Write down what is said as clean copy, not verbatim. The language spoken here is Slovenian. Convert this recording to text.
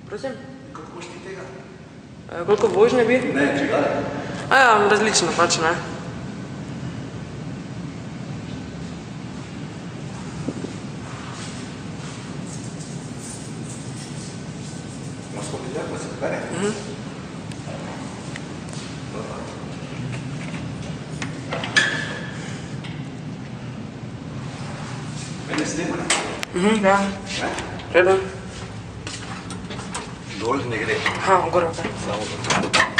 Prosim? Kako boš ti tega? Koliko vožnje bi? Ne, čigale? Ja, različno pač, ne. Imaš skopi pa se pere? Mene snima, ne? Ja. Ne? Redno. Dol ne gre. Aha, gor, ok. Samo dol.